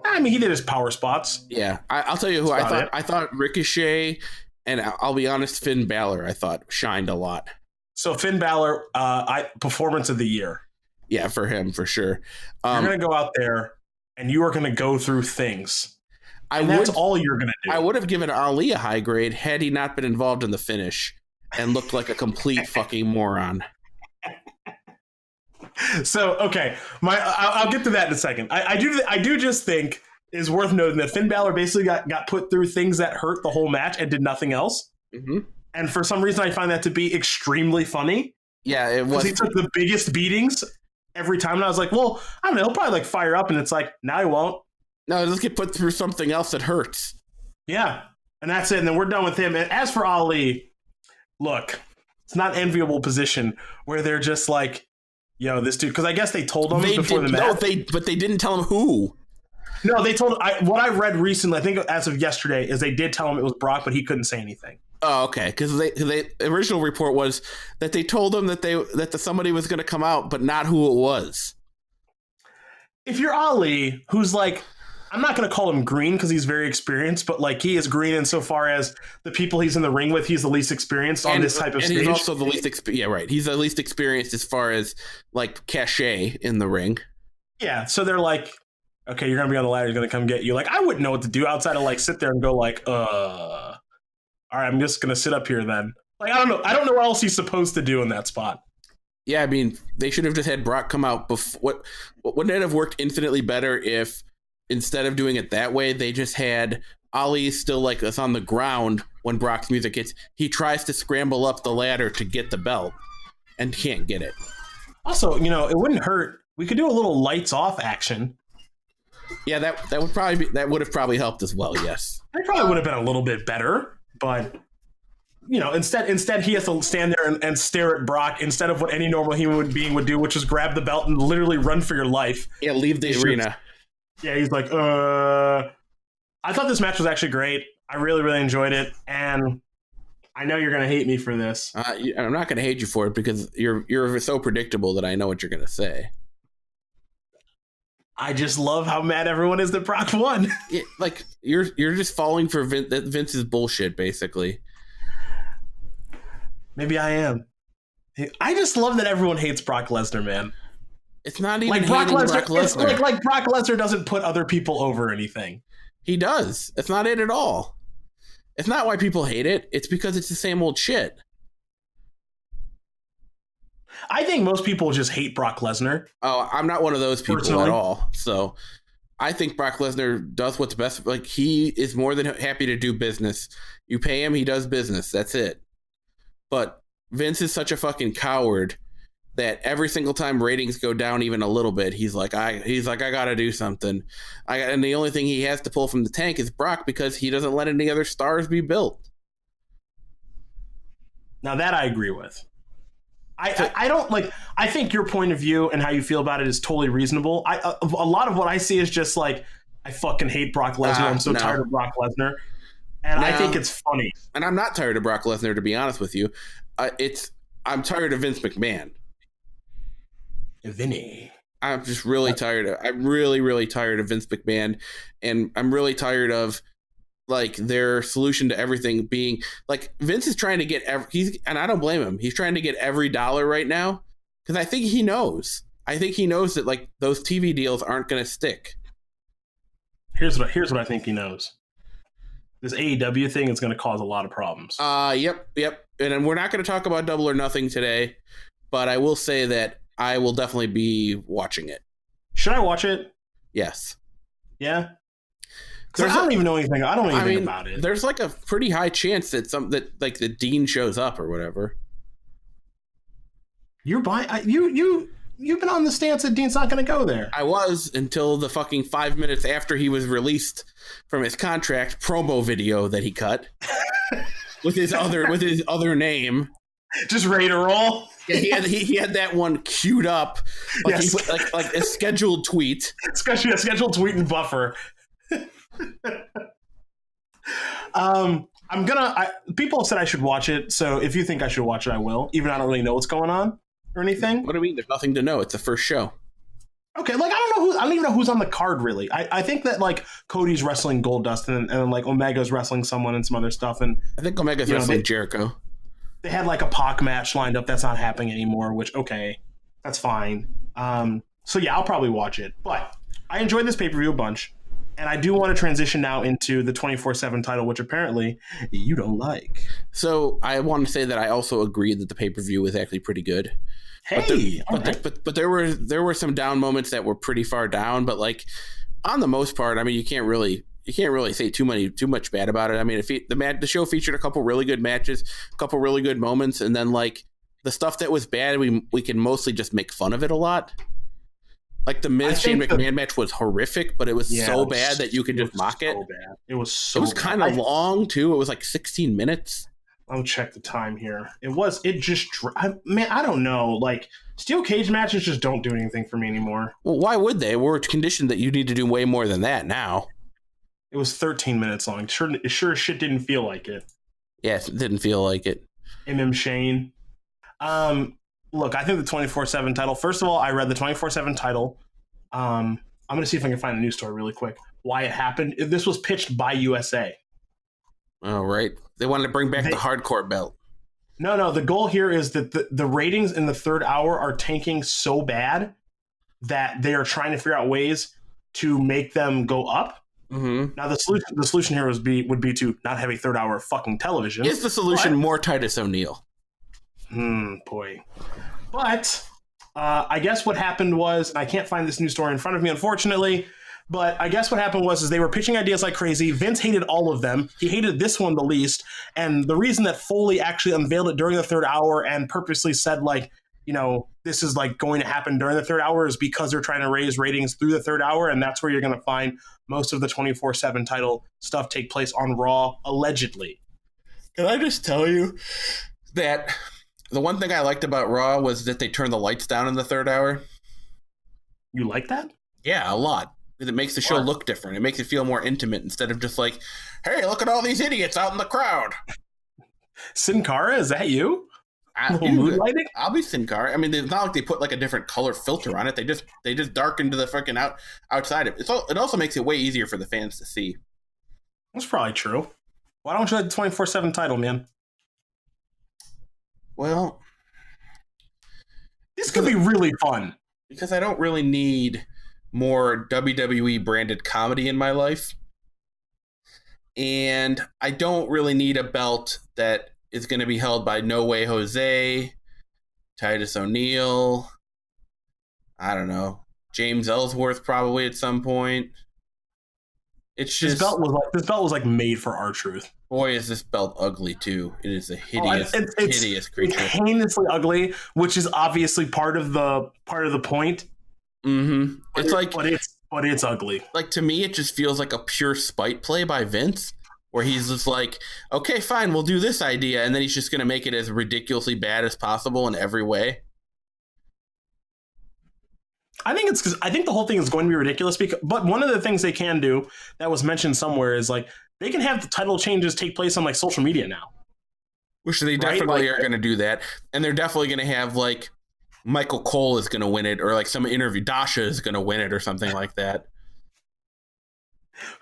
I mean, he did his power spots. Yeah, I'll tell you who I thought. I thought Ricochet, and I'll be honest, Finn Balor, I thought shined a lot. So Finn Balor, performance of the year. Yeah, for him, for sure. You're going to go out there, and you are going to go through things. That's all you're going to do. I would have given Ali a high grade had he not been involved in the finish and looked like a complete fucking moron. So, okay, I'll get to that in a second. I do just think it's worth noting that Finn Balor basically got put through things that hurt the whole match and did nothing else. Mm-hmm. And for some reason, I find that to be extremely funny. Yeah, it was. He took the biggest beatings every time, and I was like, well, I don't know, he'll probably like fire up, and it's like, now he won't. No, just get put through something else that hurts. Yeah, and that's it, and then we're done with him. And as for Ali, look, it's not an enviable position where they're just like, yo, this dude, because I guess they told him before the match. No, but they didn't tell him who. No, they told what I read recently, I think as of yesterday, is they did tell him it was Brock, but he couldn't say anything. Oh, okay. Because the original report was that they told him that somebody was going to come out, but not who it was. If you're Ali, who's like, I'm not going to call him green because he's very experienced, but like he is green insofar as the people he's in the ring with, he's the least experienced on this type of stage. He's also the least yeah, right. He's the least experienced as far as like cachet in the ring. Yeah, so they're like, okay, you're going to be on the ladder, he's going to come get you. Like, I wouldn't know what to do outside of like sit there and go like, all right, I'm just going to sit up here then. Like, I don't know what else he's supposed to do in that spot. Yeah, I mean, they should have just had Brock come out before. Wouldn't it have worked infinitely better if instead of doing it that way, they just had Ali still like us on the ground when Brock's music hits. He tries to scramble up the ladder to get the belt and can't get it. Also, it wouldn't hurt. We could do a little lights off action. Yeah, that would have probably helped as well. Yes, it probably would have been a little bit better, but instead he has to stand there and stare at Brock instead of what any normal human being would do, which is grab the belt and literally run for your life. Yeah, leave the arena. Yeah, he's like, I thought this match was actually great. I really, really enjoyed it, and I know you're going to hate me for this. I'm not going to hate you for it because you're so predictable that I know what you're going to say. I just love how mad everyone is that Brock won. Like you're just falling for Vince's bullshit, basically. Maybe I am. I just love that everyone hates Brock Lesnar, man. It's not even like Brock Lesnar. It's like Brock Lesnar doesn't put other people over or anything. He does. It's not it at all. It's not why people hate it. It's because it's the same old shit. I think most people just hate Brock Lesnar. Oh, I'm not one of those people Personally. at all. So I think Brock Lesnar does what's best. Like, he is more than happy to do business. You pay him, he does business. That's it. But Vince is such a fucking coward that every single time ratings go down even a little bit, he's like, I gotta do something. And the only thing he has to pull from the tank is Brock, because he doesn't let any other stars be built. Now that I agree with. I don't like. I think your point of view and how you feel about it is totally reasonable. A lot of what I see is just like, I fucking hate Brock Lesnar. I'm so tired of Brock Lesnar, and I think it's funny. And I'm not tired of Brock Lesnar, to be honest with you. I'm tired of Vince McMahon. Vinny. I'm just really tired. I'm really, really tired of Vince McMahon, and I'm really tired of like their solution to everything being like Vince is trying to get and I don't blame him. He's trying to get every dollar right now because I think he knows. I think he knows that like those TV deals aren't going to stick. Here's what I think he knows. This AEW thing is going to cause a lot of problems. Yep. And we're not going to talk about Double or Nothing today, but I will say that I will definitely be watching it. Should I watch it? Yes. Yeah. I don't even know anything. I don't know anything about it. There's like a pretty high chance that like the Dean shows up or whatever. You've been on the stance that Dean's not going to go there. I was until the fucking 5 minutes after he was released from his contract promo video that he cut with his other name. Just ready to roll. Yeah, he had that one queued up, like yes. He put like a scheduled tweet, especially a scheduled tweet and buffer. People have said I should watch it, so if you think I should watch it, I will. Even I don't really know what's going on or anything. What do you mean? There's nothing to know. It's the first show. Okay, like I don't even know who's on the card really. I think that like Cody's wrestling Goldust and like Omega's wrestling someone and some other stuff, and I think Omega's wrestling Jericho. They had like a Pac match lined up. That's not happening anymore, which okay, that's fine. So yeah, I'll probably watch it. But I enjoyed this pay-per-view a bunch. And I do want to transition now into the 24/7 title, which apparently you don't like. So I want to say that I also agree that the pay-per-view was actually pretty good. Hey, but there were some down moments that were pretty far down. But like on the most part, I mean, you can't really say too much bad about it. I mean, the show featured a couple really good matches, a couple really good moments, and then like the stuff that was bad, we can mostly just make fun of it a lot. Like the Miz Shane McMahon match was horrific, but it was so bad that you could just mock it. Bad. It was kind of long too. It was like 16 minutes. I'll check the time here. I don't know. Like steel cage matches just don't do anything for me anymore. Well, why would they? We're conditioned that you need to do way more than that now. It was 13 minutes long. Sure as shit didn't feel like it. Yes, it didn't feel like it. Shane. Look, I think the 24/7 title. First of all, I read the 24/7 title. I'm going to see if I can find a news story really quick. Why it happened? This was pitched by USA. Oh, right. They wanted to bring back the hardcore belt. No. The goal here is that the ratings in the third hour are tanking so bad that they are trying to figure out ways to make them go up. Mm-hmm. Now, the solution here would be to not have a third hour of fucking television. Is the solution more Titus O'Neil? Boy. But I guess what happened was, and I can't find this news story in front of me, unfortunately, but I guess what happened was they were pitching ideas like crazy. Vince hated all of them. He hated this one the least. And the reason that Foley actually unveiled it during the third hour and purposely said, like, you know, this is like going to happen during the third hour is because they're trying to raise ratings through the third hour. And that's where you're going to find most of the 24/7 title stuff take place on Raw, allegedly. Can I just tell you that the one thing I liked about Raw was that they turned the lights down in the third hour? You like that? Yeah, a lot. Because it makes the show look different. It makes it feel more intimate instead of just like, hey, look at all these idiots out in the crowd. Sin Cara, is that you? Moonlighting? I'll be Sin Cara. I mean, it's not like they put like a different color filter on it. They just darkened the fucking outside of it. It also makes it way easier for the fans to see. That's probably true. Why don't you like the 24/7 title, man? Well, this could be really fun. Because I don't really need more WWE branded comedy in my life. And I don't really need a belt that is going to be held by No Way Jose, Titus O'Neil, I don't know, James Ellsworth probably at some point. It's just this belt was like made for R-Truth. Boy, is this belt ugly too. It is a hideous, hideous creature. It's heinously ugly, which is obviously part of the point. Mm-hmm. But it's ugly. Like, to me, it just feels like a pure spite play by Vince, where he's just like, okay, fine, we'll do this idea, and then he's just going to make it as ridiculously bad as possible in every way. I think it's because I think the whole thing is going to be ridiculous. But one of the things they can do that was mentioned somewhere is like they can have the title changes take place on like social media now. Which they definitely are going to do that, and they're definitely going to have like Michael Cole is going to win it, or like some interview, Dasha is going to win it, or something like that.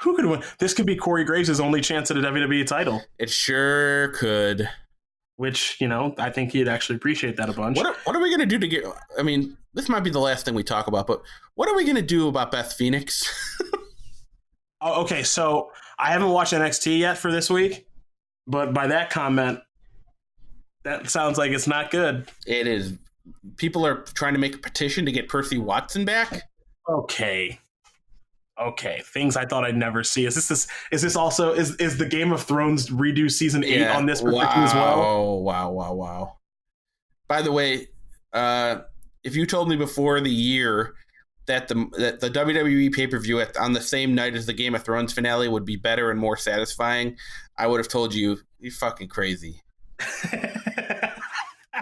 Who could win? This could be Corey Graves' only chance at a WWE title. It sure could. Which, I think he'd actually appreciate that a bunch. What are we going to do to get... I mean, this might be the last thing we talk about, but what are we going to do about Beth Phoenix? Oh, okay, so I haven't watched NXT yet for this week, but by that comment, that sounds like it's not good. It is. People are trying to make a petition to get Percy Watson back. Okay, things I thought I'd never see. Is this also the Game of Thrones redo season 8 on this particular as well? Oh, wow. By the way, if you told me before the year that the WWE pay-per-view on the same night as the Game of Thrones finale would be better and more satisfying, I would have told you you're fucking crazy.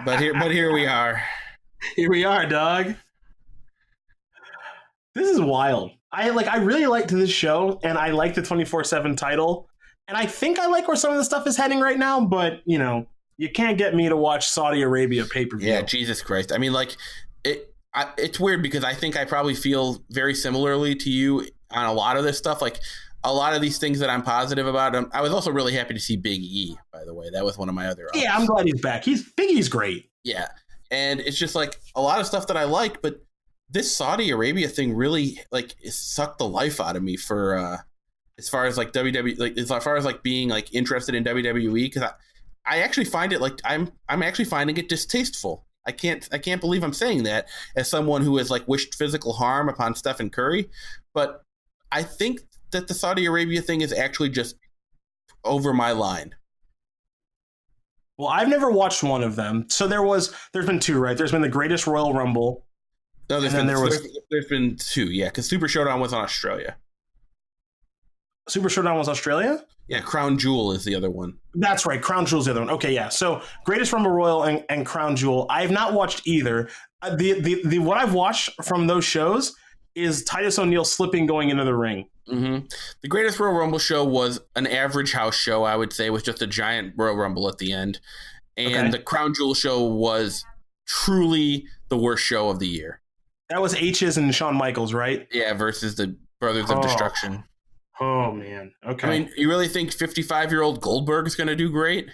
But here we are. Here we are, dog. This is wild. I really liked this show, and I like the 24/7 title, and I think I like where some of the stuff is heading right now. But you can't get me to watch Saudi Arabia pay-per-view. Yeah, Jesus Christ. I mean, like it's weird because I think I probably feel very similarly to you on a lot of this stuff. Like a lot of these things that I'm positive about. I was also really happy to see Big E, by the way. That was one of my other options. Yeah, I'm glad he's back. Big E's great. Yeah, and it's just like a lot of stuff that I like, but this Saudi Arabia thing really like it sucked the life out of me for as far as like WWE, like as far as like being like interested in WWE, because I actually find it like I'm actually finding it distasteful. I can't believe I'm saying that as someone who has like wished physical harm upon Stephen Curry, but I think that the Saudi Arabia thing is actually just over my line. Well, I've never watched one of them. So there's been two, right? There's been the Greatest Royal Rumble. No, there's been two, yeah, because Super Showdown was on Australia. Super Showdown was Australia? Yeah, Crown Jewel is the other one. That's right, Crown Jewel's the other one. Okay, yeah. So Greatest Rumble Royal and Crown Jewel. I have not watched either. The what I've watched from those shows is Titus O'Neil slipping going into the ring. Mm-hmm. The Greatest Royal Rumble show was an average house show, I would say, with just a giant Royal Rumble at the end. And the Crown Jewel show was truly the worst show of the year. That was H's and Shawn Michaels, right? Yeah, versus the Brothers of Destruction. Oh, man. Okay. I mean, you really think 55-year-old Goldberg is going to do great?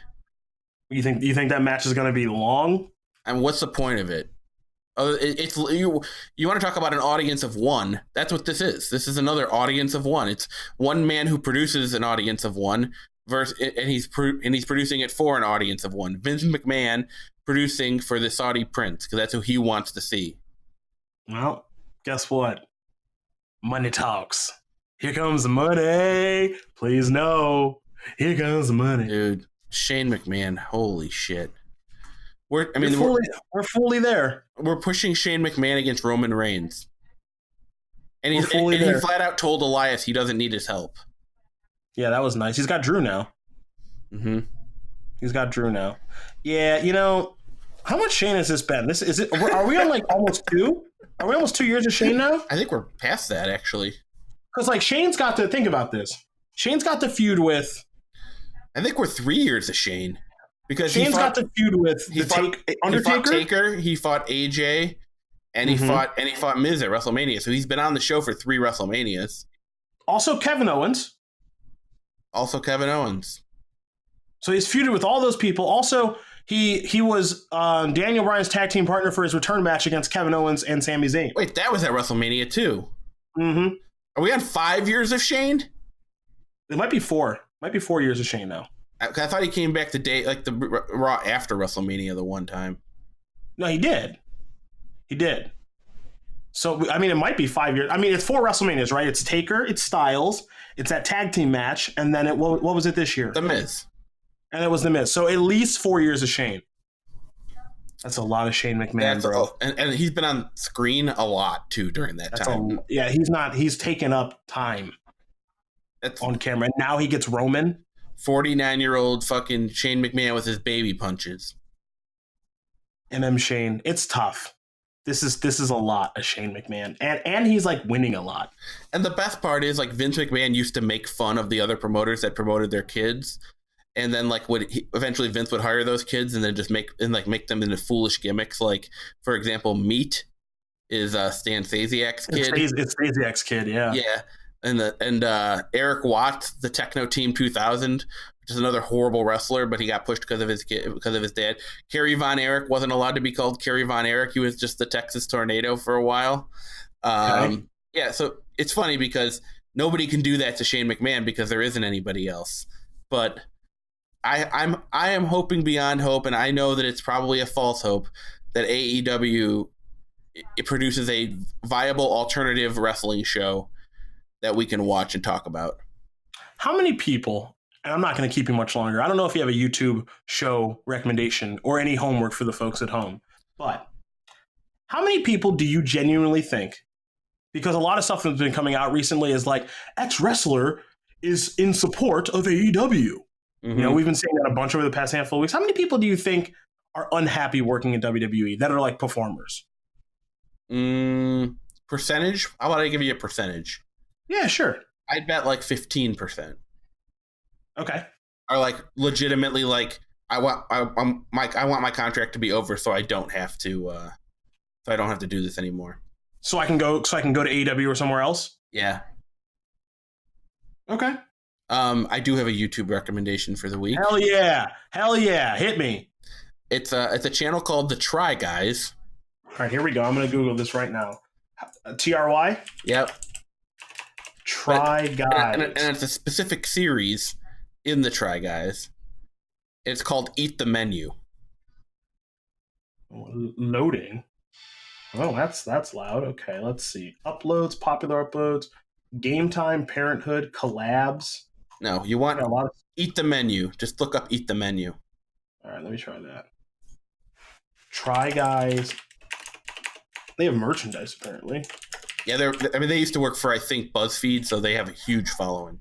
You think that match is going to be long? And what's the point of it? You want to talk about an audience of one? That's what this is. This is another audience of one. It's one man who produces an audience of one, and he's producing it for an audience of one. Vince McMahon producing for the Saudi prince because that's who he wants to see. Well, guess what? Money talks. Here comes the money. Please no. Here comes the money. Dude, Shane McMahon, holy shit. We're fully there. We're pushing Shane McMahon against Roman Reigns. And he flat out told Elias he doesn't need his help. Yeah, that was nice. He's got Drew now. Mm-hmm. He's got Drew now. Yeah, how much Shane has this been? Are we on like almost 2? Are we almost 2 years of Shane now? I think we're past that, actually. Because like Shane's got to think about this. Shane's got the feud with. I think we're 3 years of Shane. Because Shane's got the feud with Undertaker. He fought AJ, and he fought Miz at WrestleMania. So he's been on the show for 3 WrestleManias. Also Kevin Owens. So he's feuded with all those people. Also, he was Daniel Bryan's tag team partner for his return match against Kevin Owens and Sami Zayn. Wait, that was at WrestleMania too. Mm-hmm. Are we on 5 years of Shane? It might be 4. It might be 4 years of Shane now. I thought he came back the Raw after WrestleMania the one time. No, he did. So, I mean, it might be 5 years. I mean, it's 4 WrestleManias, right? It's Taker, it's Styles, it's that tag team match, and then what was it this year? The Miz. And it was The Miz. So at least 4 years of Shane. That's a lot of Shane McMahon, bro. And he's been on screen a lot, too, during that time. He's taken up time on camera. And now he gets Roman. 49-year-old fucking Shane McMahon with his baby punches. Shane. It's tough. This is a lot of Shane McMahon. And he's like winning a lot. And the best part is like Vince McMahon used to make fun of the other promoters that promoted their kids. And then like eventually Vince would hire those kids and then just make them into foolish gimmicks. Like, for example, Meat is Stan Stasiak's kid. It's Stasiak's kid, yeah. Yeah. And Eric Watts, the Techno Team 2000, which is another horrible wrestler, but he got pushed because of his dad. Kerry Von Erich wasn't allowed to be called Kerry Von Erich. He was just the Texas Tornado for a while. Yeah, so it's funny because nobody can do that to Shane McMahon because there isn't anybody else. But I am hoping beyond hope, and I know that it's probably a false hope, that AEW it produces a viable alternative wrestling show that we can watch and talk about. How many people, and I'm not going to keep you much longer, I don't know if you have a YouTube show recommendation or any homework for the folks at home, but how many people do you genuinely think, because a lot of stuff that's been coming out recently is like, X-Wrestler is in support of AEW. Mm-hmm. You know, we've been seeing that a bunch over the past handful of weeks. How many people do you think are unhappy working in WWE that are like performers? Percentage? How about I give you a percentage? Yeah, sure. I'd bet like 15%. Okay. Are like legitimately like I want my contract to be over so I don't have to do this anymore. So I can go to AEW or somewhere else? Yeah. Okay. I do have a YouTube recommendation for the week. Hell yeah. Hit me. It's a channel called The Try Guys. All right, here we go. I'm going to Google this right now. TRY? Yep. Try Guys. And it's a specific series in the Try Guys. It's called Eat the Menu. Loading. Oh, that's loud. Okay, let's see. Uploads, popular uploads, Game Time, Parenthood, collabs. No, you want Eat the Menu. Just look up Eat the Menu. All right, let me try that. Try Guys. They have merchandise, apparently. Yeah, they used to work for, I think, BuzzFeed, so they have a huge following.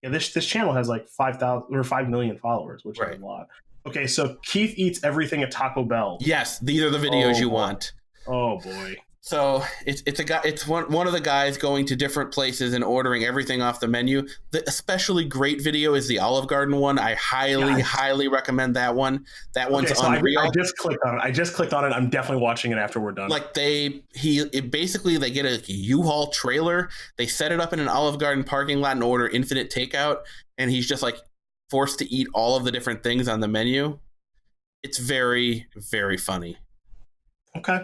Yeah, this channel has like 5,000 or 5 million followers, which is a lot. Okay, so Keith eats everything at Taco Bell. Yes, these are the videos you want. Oh boy. So it's a guy. It's one of the guys going to different places and ordering everything off the menu. The especially great video is the Olive Garden one. I highly recommend that one. That one's unreal. I just clicked on it. I'm definitely watching it after we're done. Like they get a U-Haul trailer. They set it up in an Olive Garden parking lot and order infinite takeout, and he's just like forced to eat all of the different things on the menu. It's very, very funny. Okay.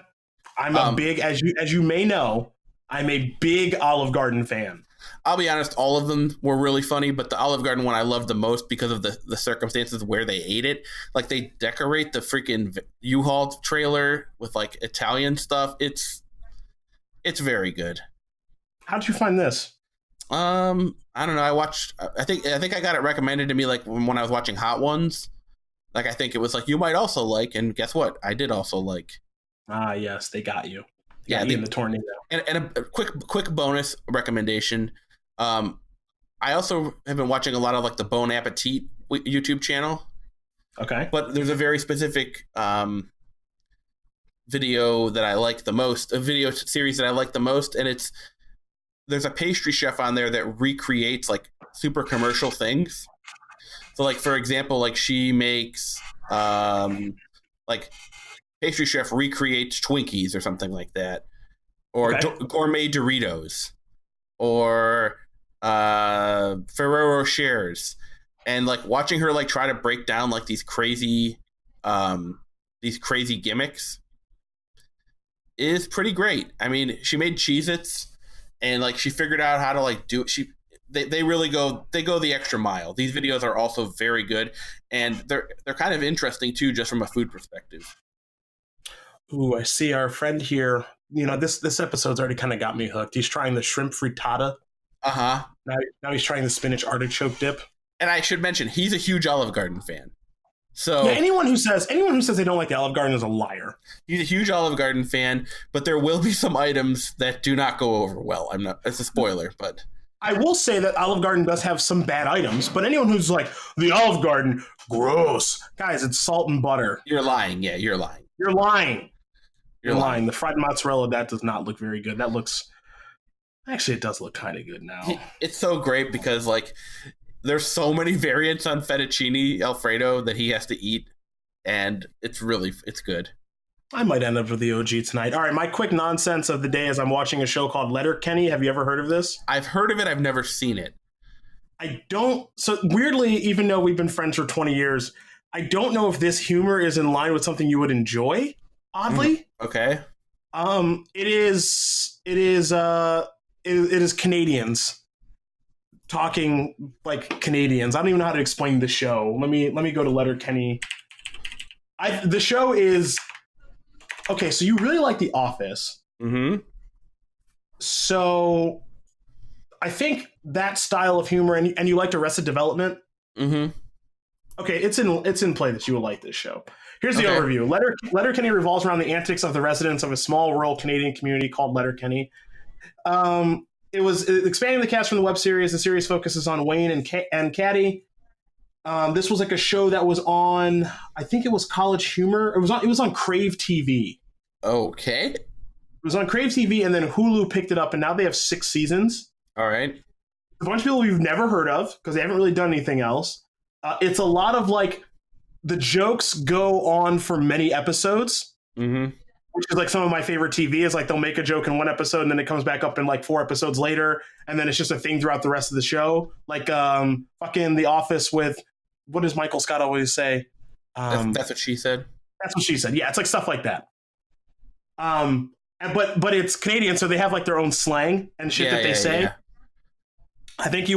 I'm a big, as you may know, I'm a big Olive Garden fan. I'll be honest, all of them were really funny, but the Olive Garden one I loved the most because of the circumstances where they ate it. Like they decorate the freaking U-Haul trailer with like Italian stuff. It's very good. How'd you find this? I don't know. I think I got it recommended to me like when I was watching Hot Ones. Like I think it was like you might also like, and guess what? I did also like. Ah, yes, they got you. Yeah, in the tornado. And a quick bonus recommendation. I also have been watching a lot of like the Bon Appetit YouTube channel. Okay. But there's a very specific video that I like the most, a video series that I like the most, and there's a pastry chef on there that recreates like super commercial things. So like, for example, like she makes like pastry chef recreates Twinkies or something like that, or gourmet Doritos, or Ferrero Rochers, and like watching her like try to break down like these crazy gimmicks is pretty great. I mean, she made Cheez-Its, and like she figured out how to like do it. They really go the extra mile. These videos are also very good, and they're kind of interesting too, just from a food perspective. Ooh, I see our friend here. You know, this episode's already kind of got me hooked. He's trying the shrimp frittata. Now he's trying the spinach artichoke dip. And I should mention, he's a huge Olive Garden fan. So yeah, anyone who says they don't like the Olive Garden is a liar. He's a huge Olive Garden fan, but there will be some items that do not go over well. It's a spoiler, but I will say that Olive Garden does have some bad items, but anyone who's like, the Olive Garden, gross. Guys, it's salt and butter. You're lying. Yeah, you're lying. You're lying. You're lying. The fried mozzarella, that does not look very good. That looks... Actually, it does look kind of good now. It's so great because, like, there's so many variants on fettuccine Alfredo that he has to eat, and it's good. I might end up with the OG tonight. All right, my quick nonsense of the day is I'm watching a show called Letterkenny. Have you ever heard of this? I've heard of it. I've never seen it. I don't... So, weirdly, even though we've been friends for 20 years, I don't know if this humor is in line with something you would enjoy, oddly. Okay. It is Canadians talking like Canadians. I don't even know how to explain the show. Let me go to Letterkenny. The show is okay. So you really like The Office. Mm-hmm. So I think that style of humor, and you liked Arrested Development. Mm-hmm. Okay, it's in play that you will like this show. Here's the overview. Letterkenny revolves around the antics of the residents of a small rural Canadian community called Letterkenny. It was expanding the cast from the web series. The series focuses on Wayne and Caddy. This was like a show that was on, I think it was College Humor. It was on Crave TV. Okay. It was on Crave TV, and then Hulu picked it up, and now they have 6 seasons. All right. A bunch of people you've never heard of because they haven't really done anything else. It's a lot of like the jokes go on for many episodes. Mm-hmm. Which is like some of my favorite TV is like they'll make a joke in one episode and then it comes back up in like 4 episodes later, and then it's just a thing throughout the rest of the show. Like fucking The Office with, what does Michael Scott always say? That's what she said. That's what she said. Yeah, it's like stuff like that. But it's Canadian, so they have like their own slang and shit that they say. Yeah. I think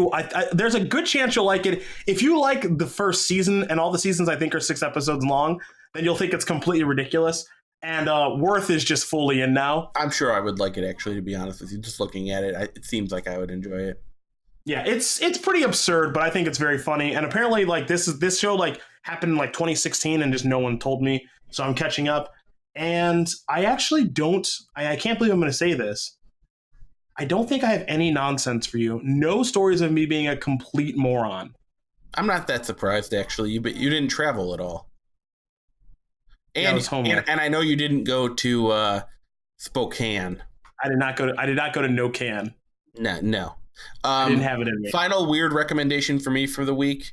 there's a good chance you'll like it. If you like the first season, and all the seasons I think are 6 episodes long, then you'll think it's completely ridiculous. And Worth is just fully in now. I'm sure I would like it, actually, to be honest with you. Just looking at it, it seems like I would enjoy it. Yeah, it's pretty absurd, but I think it's very funny. And apparently, like this show like happened in like 2016, and just no one told me, so I'm catching up. And I actually don't. I can't believe I'm going to say this. I don't think I have any nonsense for you. No stories of me being a complete moron. I'm not that surprised, actually. But you didn't travel at all. And I know you didn't go to Spokane. I did not go to No Can. No. I didn't have it in me. Final weird recommendation for me for the week.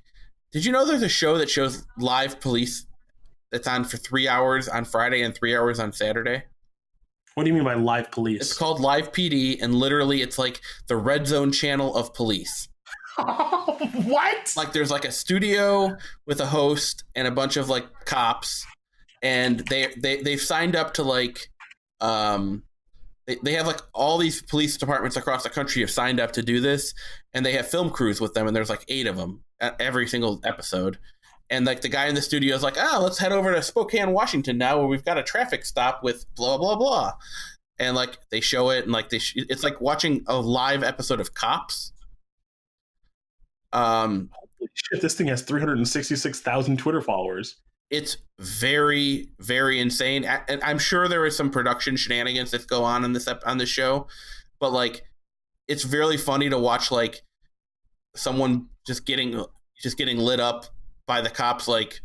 Did you know there's a show that shows live police that's on for 3 hours on Friday and 3 hours on Saturday? What do you mean by live police? It's called Live PD, and literally it's like the Red Zone channel of police. What? Like there's like a studio with a host and a bunch of like cops. And they've signed up to like they have like all these police departments across the country have signed up to do this, and they have film crews with them, and there's like 8 of them at every single episode. And like the guy in the studio is like, let's head over to Spokane, Washington now, where we've got a traffic stop with blah blah blah, and like they show it, and like it's like watching a live episode of Cops. Holy shit! This thing has 366,000 Twitter followers. It's very, very insane. And I'm sure there is some production shenanigans that go on this show, but like, it's really funny to watch like someone just getting lit up by the cops like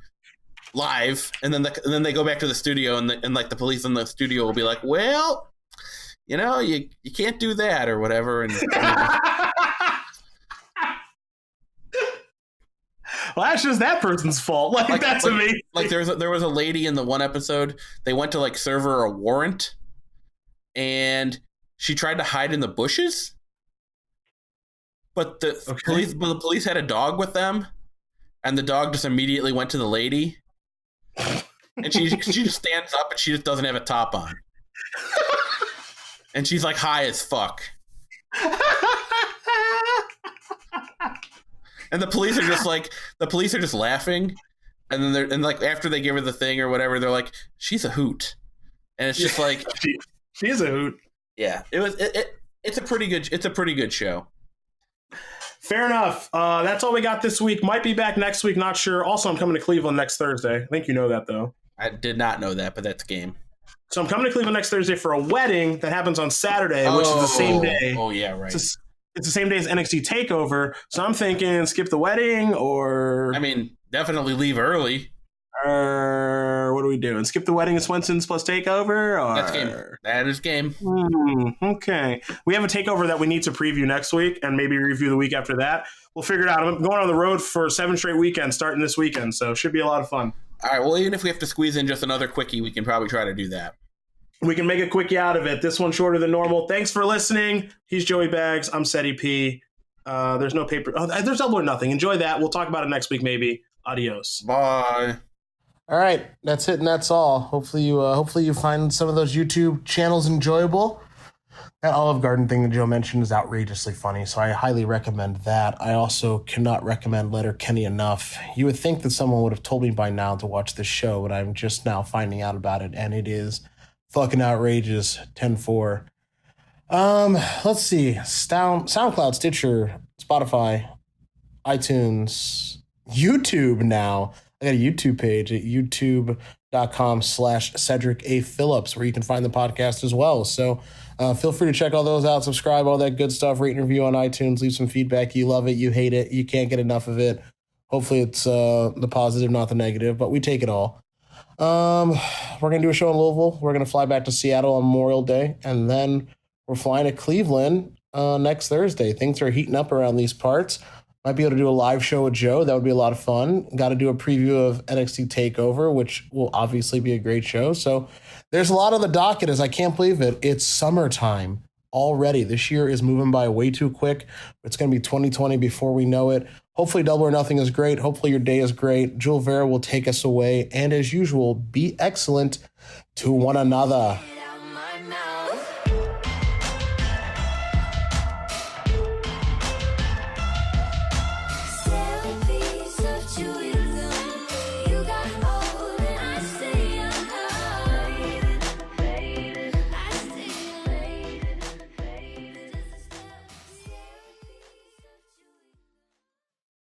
live, and then they go back to the studio, and like the police in the studio will be like, well, you know, you can't do that or whatever, and Well, that's just that person's fault. Like that's amazing. Like there was a lady in the one episode. They went to like serve her a warrant, and she tried to hide in the bushes. But the police had a dog with them, and the dog just immediately went to the lady, and she just stands up and she just doesn't have a top on, and she's like high as fuck. And the police are just laughing, and then they're like after they give her the thing or whatever, they're like, she's a hoot, and it's just like she is a hoot. Yeah, it's a pretty good show. Fair enough. That's all we got this week. Might be back next week. Not sure. Also, I'm coming to Cleveland next Thursday. I think you know that, though. I did not know that, but that's game. So I'm coming to Cleveland next Thursday for a wedding that happens on Saturday, which is the same day. Oh, yeah, right. It's the same day as NXT TakeOver. So I'm thinking skip the wedding or... I mean, definitely leave early. What are we doing? Skip the wedding at Swenson's plus TakeOver? Or... That's game. That is game. Okay. We have a TakeOver that we need to preview next week and maybe review the week after that. We'll figure it out. I'm going on the road for 7 straight weekends starting this weekend, so it should be a lot of fun. All right. Well, even if we have to squeeze in just another quickie, we can probably try to do that. We can make a quickie out of it. This one's shorter than normal. Thanks for listening. He's Joey Bags. I'm Ceddy P. There's no paper. Oh, there's Double or Nothing. Enjoy that. We'll talk about it next week, maybe. Adios. Bye. All right, that's it, and that's all. Hopefully you find some of those YouTube channels enjoyable. That Olive Garden thing that Joe mentioned is outrageously funny, so I highly recommend that. I also cannot recommend Letterkenny enough. You would think that someone would have told me by now to watch this show, but I'm just now finding out about it, and it is fucking outrageous. 10-4. Let's see. SoundCloud, Stitcher, Spotify, iTunes, YouTube now. I got a YouTube page at youtube.com/Cedric A. Phillips, where you can find the podcast as well. So feel free to check all those out, subscribe, all that good stuff, rate and review on iTunes, leave some feedback. You love it, you hate it, you can't get enough of it. Hopefully it's the positive, not the negative, but we take it all. We're going to do a show in Louisville. We're going to fly back to Seattle on Memorial Day, and then we're flying to Cleveland next Thursday. Things are heating up around these parts. Might be able to do a live show with Joe. That would be a lot of fun. Got to do a preview of NXT TakeOver, which will obviously be a great show. So there's a lot on the docket, as I can't believe it. It's summertime already. This year is moving by way too quick. It's going to be 2020 before we know it. Hopefully Double or Nothing is great. Hopefully your day is great. Jewel Vera will take us away. And as usual, be excellent to one another.